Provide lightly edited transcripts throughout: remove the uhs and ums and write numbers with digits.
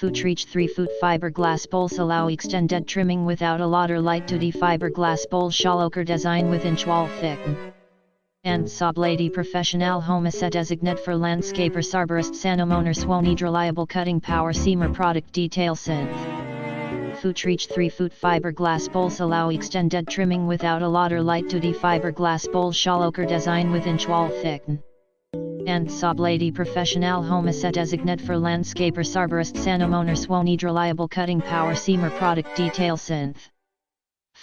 Reach 3-foot fiberglass poles allow extended trimming without a ladder light 2D fiberglass poles shallower design with inch wall thick. And saw blade professional home asset designate for landscapers arborists sanomoners won't need reliable cutting power seamer product detail synth. Reach 3-foot fiberglass poles allow extended trimming without a ladder light 2D fiberglass poles shallower design with inch wall thick. And saw blade professional home asset designate for landscapers arborists sanomoners won't need reliable cutting power seamer product detail synth.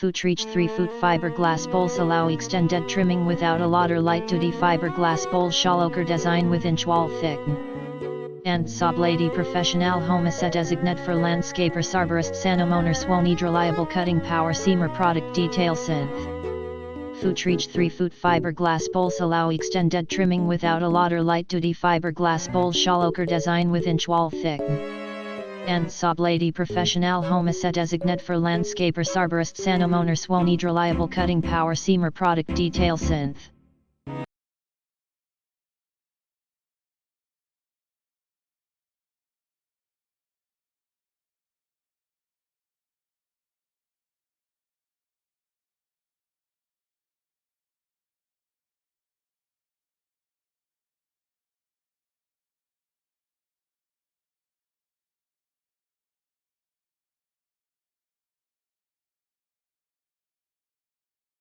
Reach 3-foot fiberglass poles allow extended trimming without a ladder light 2D fiberglass poles shallower design with inch wall thick. And saw blade professional home asset designate for landscapers arborists sanomoners won't need reliable cutting power seamer product detail synth. Reach 3-foot fiberglass poles allow extended trimming without a ladder light 2D fiberglass poles shallower design with inch wall thick. And saw blade professional home asset designate for landscapers arborists sanomoners won't need reliable cutting power seamer product detail synth.